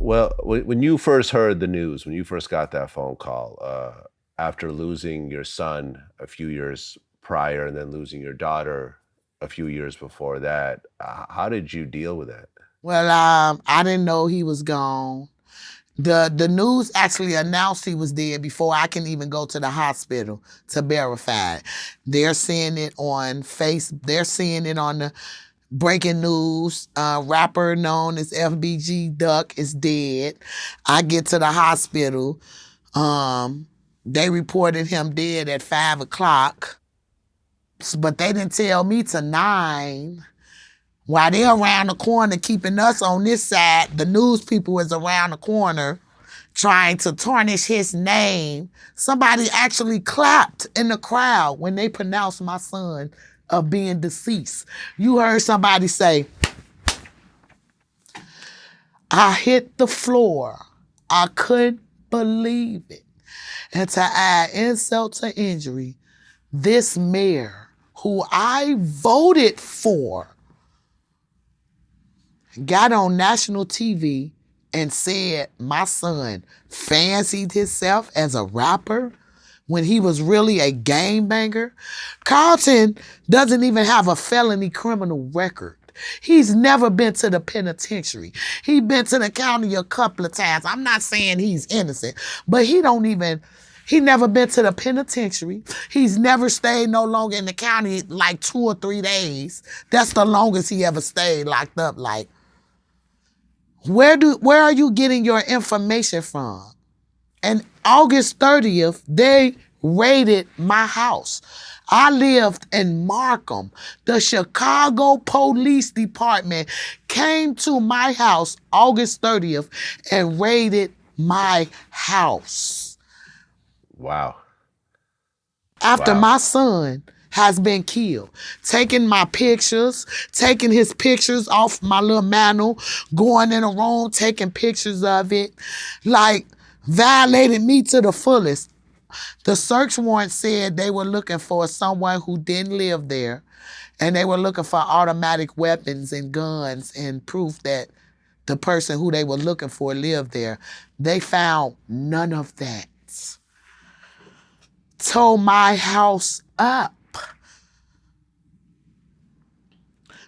Well, when you first heard the news, when you first got that phone call, after losing your son a few years prior and then losing your daughter a few years before that, how did you deal with that? Well, I didn't know he was gone. The news actually announced he was dead before I can even go to the hospital to verify it. They're seeing it on they're seeing it on the breaking news. Rapper known as FBG Duck is dead. I get to the hospital. They reported him dead at 5 o'clock, but they didn't tell me till 9. While they're around the corner keeping us on this side, the news people is around the corner trying to tarnish his name. Somebody actually clapped in the crowd when they pronounced my son of being deceased. You heard somebody say, I hit the floor. I couldn't believe it. And to add insult to injury, this mayor, who I voted for, got on national TV and said my son fancied himself as a rapper when he was really a gangbanger. Carlton doesn't even have a felony criminal record. He's never been to the penitentiary. He's been to the county a couple of times. I'm not saying he's innocent, but he never been to the penitentiary. He's never stayed no longer in the county like 2 or 3 days. That's the longest he ever stayed locked up. Like, where are you getting your information from? And August 30th, they raided my house. I lived in Markham. The Chicago Police Department came to my house August 30th and raided my house. Wow. After my son has been killed, taking my pictures, taking his pictures off my little mantle, going in a room, taking pictures of it, like violated me to the fullest. The search warrant said they were looking for someone who didn't live there, and they were looking for automatic weapons and guns and proof that the person who they were looking for lived there. They found none of that. Tore my house up.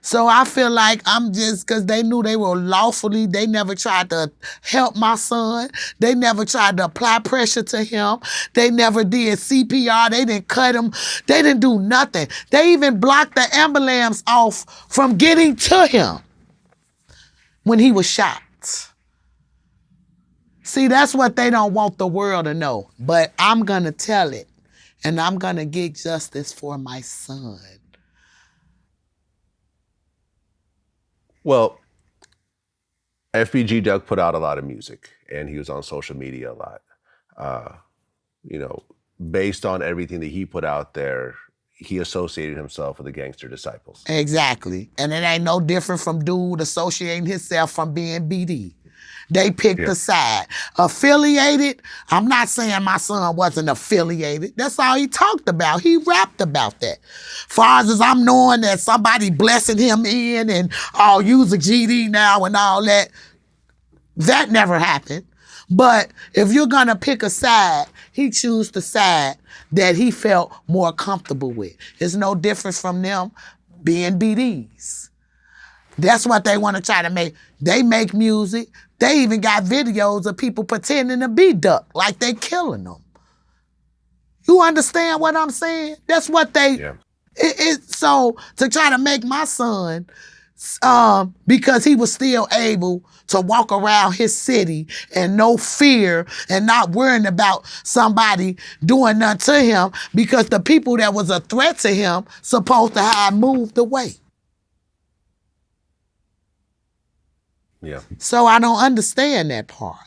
So I feel like I'm just, because they knew they were lawfully, they never tried to help my son. They never tried to apply pressure to him. They never did CPR. They didn't cut him. They didn't do nothing. They even blocked the ambulance off from getting to him when he was shot. See, that's what they don't want the world to know. But I'm going to tell it, and I'm going to get justice for my son. Well, FBG Duck put out a lot of music, and he was on social media a lot. Based on everything that he put out there, he associated himself with the Gangster disciples. Exactly. And it ain't no different from dude associating himself from being BD. They picked a side. Affiliated, I'm not saying my son wasn't affiliated. That's all he talked about. He rapped about that. Far as I'm knowing that somebody blessing him in and use a GD now and all that, that never happened. But if you're gonna pick a side, he chose the side that he felt more comfortable with. It's no difference from them being BDs. That's what they want to try to make. They make music. They even got videos of people pretending to be Duck, like they killing them. You understand what I'm saying? That's what they... Yeah. So to try to make my son, because he was still able to walk around his city and no fear and not worrying about somebody doing nothing to him, because the people that was a threat to him supposed to have moved away. Yeah. So I don't understand that part.